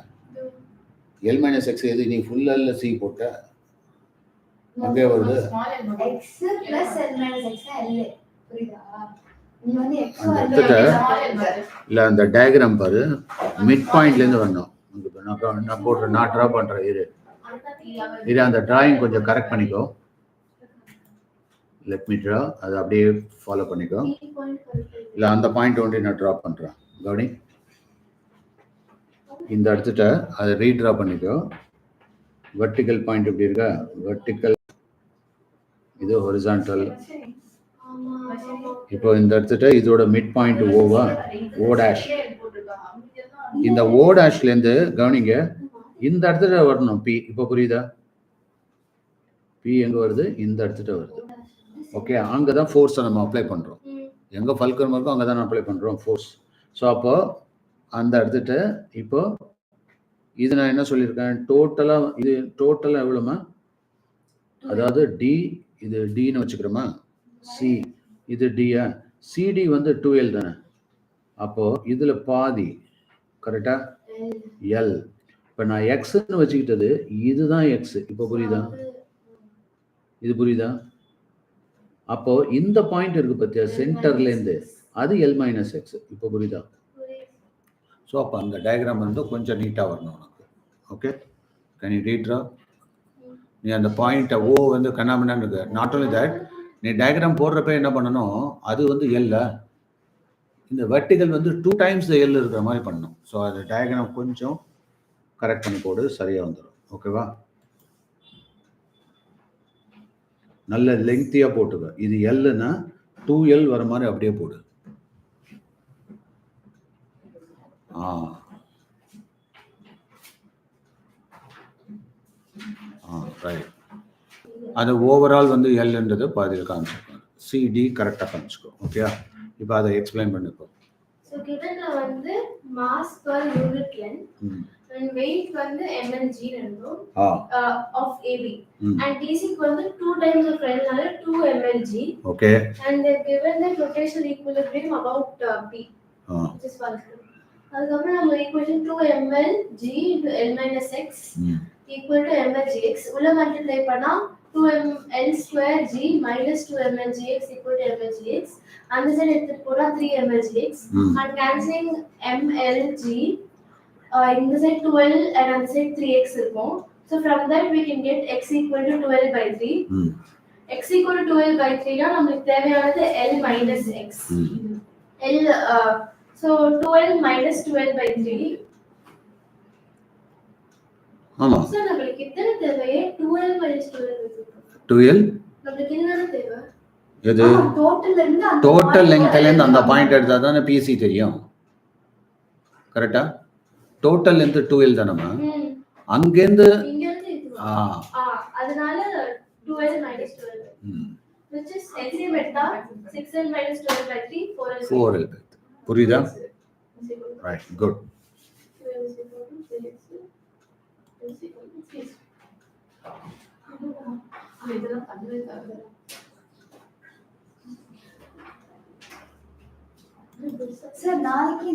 L minus x எது நீ ஃபுல்லா இல்ல C போட்ட அங்கே வருது. x plus L minus x L புரியுதா? நீ வந்து x அந்த வந்து இடத்துல இல்லை அந்த டயக்ராம் பாரு மிட் பாயிண்ட்லேருந்து வரணும். நான் போடுறேன், நான் ட்ரா பண்ணுறேன். இது அந்த டிராயிங் கொஞ்சம் கரெக்ட் பண்ணிக்கோ. Let me draw. அதை அப்படியே ஃபாலோ பண்ணிக்கோ. இல்லை அந்த பாயிண்ட் ஒன்றி நான் ட்ரா பண்ணுறேன். கவனி, இந்த இடத்துட்ட அதை ரீட்ரா பண்ணிக்கோ. வெர்டிக்கல் பாயிண்ட் எப்படி இருக்கா? வெர்டிக்கல், இது ஹொரிசான்டல். இப்போ இந்த இடத்துட்ட இதோட மிட் பாயிண்ட் ஓவா, ஓ டேஷ். இந்த ஓ டேஷ்லேருந்து கவனிங்க, இந்த இடத்துல வரணும் பி. இப்போ புரியுதா? பி எங்கே வருது? இந்த இடத்துட்ட வருது. ஓகே, அங்கே தான் ஃபோர்ஸை நம்ம அப்ளை பண்ணுறோம். எங்கே ஃபல்கரம் இருக்கோ அங்கே தான் அப்ளை பண்ணுறோம் ஃபோர்ஸ். ஸோ அப்போ அந்த இடத்துட்ட இப்போ இது நான் என்ன சொல்லியிருக்கேன்? டோட்டலாக இது டோட்டலாக எவ்வளோமா? அதாவது டி, இது டின்னு வச்சுக்கிறோமா? சி, இது டியா? சிடி வந்து 2L தானே. அப்போது இதில் பாதி கரெக்டா? எல். இப்போ நான் எக்ஸ்ன்னு வச்சுக்கிட்டது இதுதான் எக்ஸ். இப்போ புரியுதா? இது புரியுதா? அப்போ இந்த பாயிண்ட் இருக்கு பார்த்தியா சென்டர்லேருந்து, அது எல் மைனஸ் எக்ஸ். இப்போ புரியுதா? ஸோ அப்போ அந்த டயக்ராம் வந்து கொஞ்சம் நீட்டாக வரணும் உனக்கு. Okay, can you ரீட்ரா? நீ அந்த பாயிண்ட்டை ஓ வந்து கண்ணாமண்ணான்னு இருக்கு. நாட் ஓன்லி தட், நீ டயக்ராம் போடுறப்ப என்ன பண்ணணும், அது வந்து எல்ல, இந்த வெர்டிகல் வந்து 2 டைம்ஸ் எல் இருக்கிற மாதிரி பண்ணணும். ஸோ அது டயக்ராம் கொஞ்சம் கரெக்ட் பண்ணி போடு, சரியாக வந்துடும். ஓகேவா? நல்ல லெங்க்த்தியாக போட்டுக்க. இது எல்லுன்னா 2L வர மாதிரி அப்படியே போடு. ரைட். அது ஓவரால் வந்து எல்ன்றது பாதியில் காமிச்சிருக்கோம். சிடி கரெக்டாக காமிச்சிக்கோ. ஓகேயா? இப்போ அதை எக்ஸ்பிளைன் பண்ணிப்போ. ஸோ கிவன்ல வந்து mass per unit length and weight வந்து mg ரெண்டும் of AB and TC வந்து 2 times of L நால 2 mlg. Okay, and they given the rotational equilibrium about P, which is fulcrum. அதுக்கப்புறம் நம்ம equation 2mlg into L minus x equal to mlgx உள்ள multiply பண்ணா 2ml square g minus 2mlgx equal to mlgx. அந்த side எடுத்துட்டு போனா 3mlgx and cancelling mlg. In the side 12 and on the side 3x இருக்கும். So from that we can get x equal to 12 by 3. X equal to 12 by 3 னா நமக்கு தேவையானது L minus x. L so 12 minus 12 by 3. ஆமா. So நமக்கு எத்தனை தேவை? 12 minus 12 by 3. 2L நமக்கு என்ன தேவை? எது? டோட்டல் லெங்த்ல இருந்து அந்த பாயிண்ட் எடுத்தா தானே PC தெரியும். கரெக்ட்டா? டோட்டல் லென்த் 2L தானமா? அங்கேருந்து அதனால 2L minus 12 which is LCM எடுத்தா 6L minus 12 by 3 4L by 3. புரியுதா? Right, good. சார் நாளைக்கு